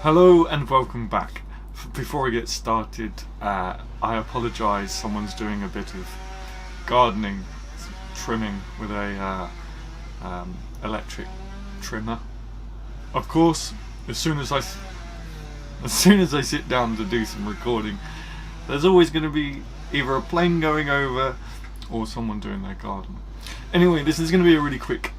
Hello and welcome back. Before I get started, I apologise, someone's doing a bit of gardening, trimming with a electric trimmer. Of course, as soon as I sit down to do some recording, there's always going to be either a plane going over or someone doing their garden. Anyway, this is going to be a really quick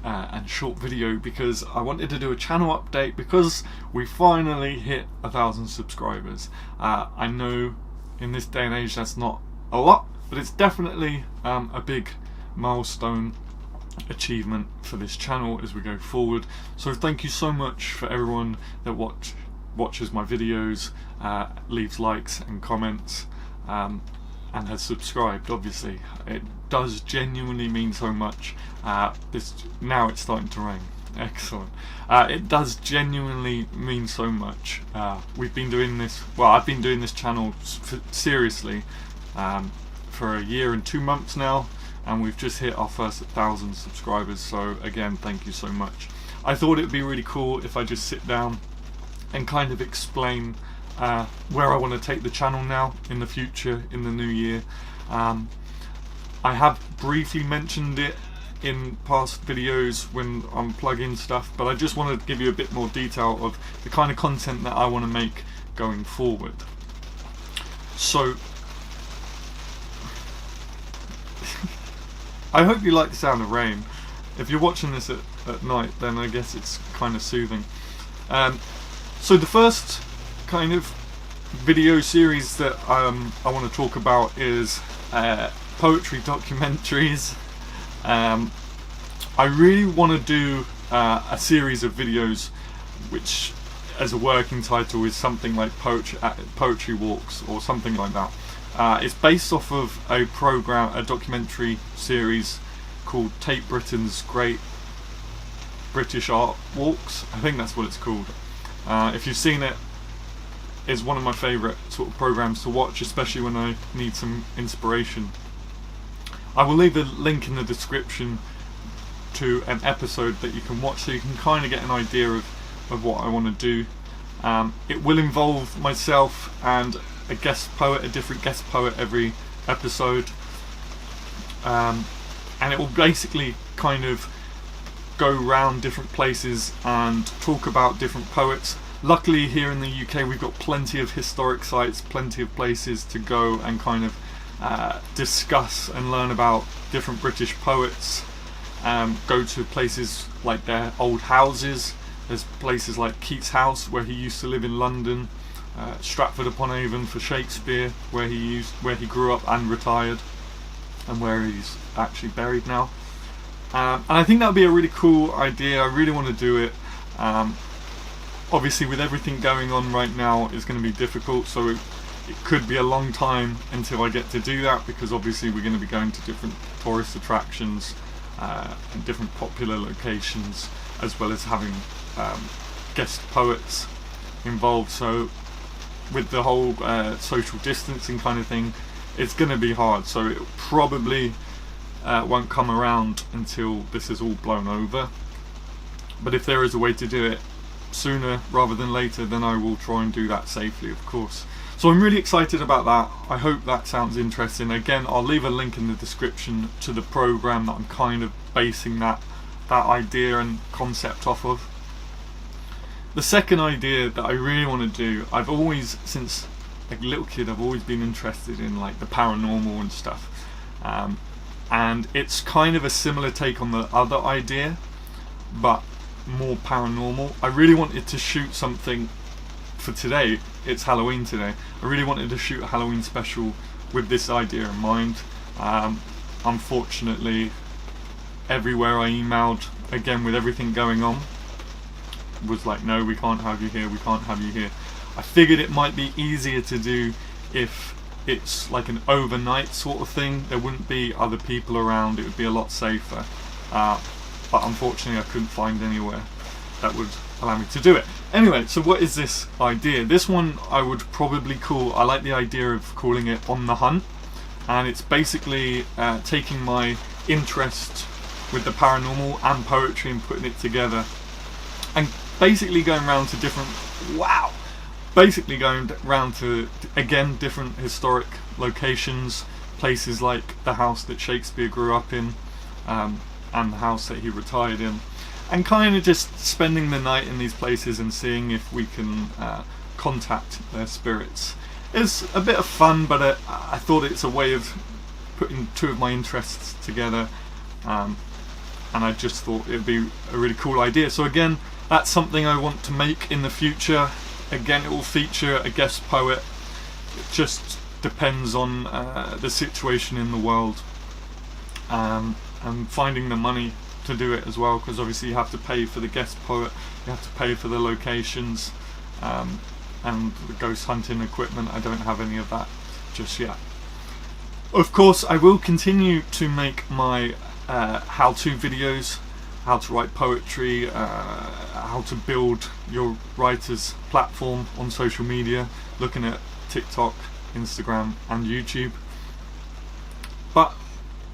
and short video because I wanted to do a channel update because we finally hit 1,000 subscribers. I know in this day and age that's not a lot, but it's definitely a big milestone achievement for this channel as we go forward. So thank you so much for everyone that watches my videos, leaves likes and comments, and has subscribed. Obviously it does genuinely mean so much. Now it's starting to rain. Excellent. It does genuinely mean so much. We've been doing this, well, I've been doing this channel seriously for a year and 2 months now, and we've just hit our first 1,000 subscribers. So again, thank you so much. I thought it would be really cool if I just sit down and kind of explain where I want to take the channel now in the future, in the new year. I have briefly mentioned it in past videos when I'm plugging stuff, but I just wanted to give you a bit more detail of the kind of content that I want to make going forward. So I hope you like the sound of rain. If you're watching this at night, then I guess it's kind of soothing. So the first kind of video series that I want to talk about is poetry documentaries. I really want to do a series of videos which, as a working title, is something like poetry walks or something like that. It's based off of a documentary series called Tate Britain's Great British Art Walks. I think that's what it's called. If you've seen it, it's one of my favourite sort of programs to watch, especially when I need some inspiration. I will leave a link in the description to an episode that you can watch so you can kind of get an idea of what I want to do. It will involve myself and a different guest poet every episode, and it will basically kind of go around different places and talk about different poets. Luckily here in the UK we've got plenty of historic sites, plenty of places to go and kind of discuss and learn about different British poets. Go to places like their old houses. There's places like Keats' house where he used to live in London, Stratford upon Avon for Shakespeare where he grew up and retired, and where he's actually buried now. And I think that would be a really cool idea. I really want to do it. Obviously with everything going on right now it's going to be difficult, so it could be a long time until I get to do that, because obviously we're going to be going to different tourist attractions and different popular locations, as well as having guest poets involved. So with the whole social distancing kind of thing, it's going to be hard, so it probably won't come around until this is all blown over. But if there is a way to do it sooner rather than later, then I will try and do that safely, of course. So I'm really excited about that. I hope that sounds interesting. Again, I'll leave a link in the description to the program that I'm kind of basing that idea and concept off of. The second idea that I really want to do, I've always, since a little kid, I've always been interested in like the paranormal and stuff, and it's kind of a similar take on the other idea, but more paranormal. I really wanted to shoot something for today. It's Halloween today. I really wanted to shoot a Halloween special with this idea in mind. Unfortunately, everywhere I emailed, again with everything going on, was like, no, we can't have you here, we can't have you here. I figured it might be easier to do if it's like an overnight sort of thing. There wouldn't be other people around, it would be a lot safer. But unfortunately I couldn't find anywhere that would allow me to do it. Anyway, so what is this idea? This one I would probably I like the idea of calling it On the Hunt, and it's basically taking my interest with the paranormal and poetry and putting it together and basically going around to different, basically going round to, again, different historic locations, places like the house that Shakespeare grew up in, and the house that he retired in, and kind of just spending the night in these places and seeing if we can contact their spirits. It's a bit of fun, but I thought it's a way of putting two of my interests together, and I just thought it would be a really cool idea. So again, that's something I want to make in the future. Again, it will feature a guest poet. It just depends on the situation in the world, and finding the money to do it as well, because obviously you have to pay for the guest poet, you have to pay for the locations, and the ghost hunting equipment. I don't have any of that just yet. Of course, I will continue to make my how-to videos, how to write poetry, how to build your writer's platform on social media, looking at TikTok, Instagram and YouTube. But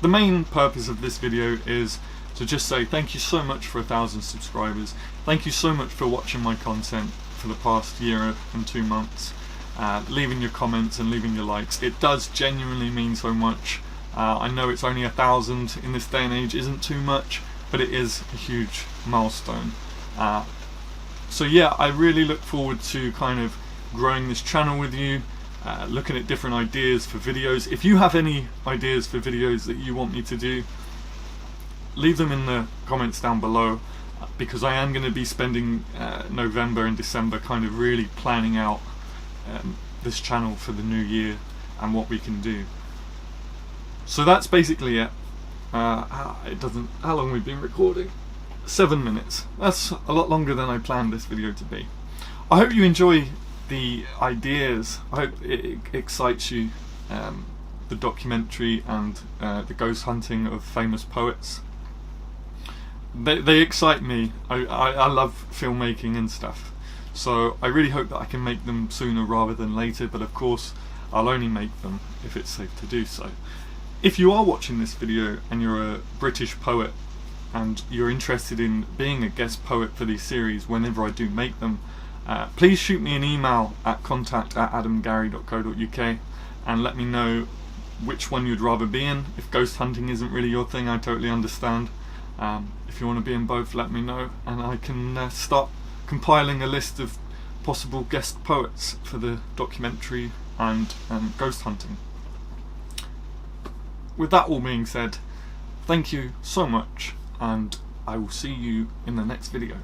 the main purpose of this video is to just say thank you so much for 1,000 subscribers. Thank you so much for watching my content for the past year and 2 months, leaving your comments and leaving your likes. It does genuinely mean so much. I know it's only 1,000 in this day and age isn't too much, but it is a huge milestone. So yeah, I really look forward to kind of growing this channel with you, looking at different ideas for videos. If you have any ideas for videos that you want me to do, leave them in the comments down below, because I am going to be spending November and December kind of really planning out this channel for the new year and what we can do. So that's basically it. How long we've been recording? 7 minutes. That's a lot longer than I planned this video to be. I hope you enjoy the ideas. I hope it excites you, the documentary and the ghost hunting of famous poets. They excite me. I love filmmaking and stuff, so I really hope that I can make them sooner rather than later, but of course I'll only make them if it's safe to do so. If you are watching this video and you're a British poet and you're interested in being a guest poet for these series whenever I do make them, please shoot me an email at contact@adamgarry.co.uk and let me know which one you'd rather be in. If ghost hunting isn't really your thing, I totally understand. If you want to be in both, let me know, and I can start compiling a list of possible guest poets for the documentary and ghost hunting. With that all being said, thank you so much, and I will see you in the next video.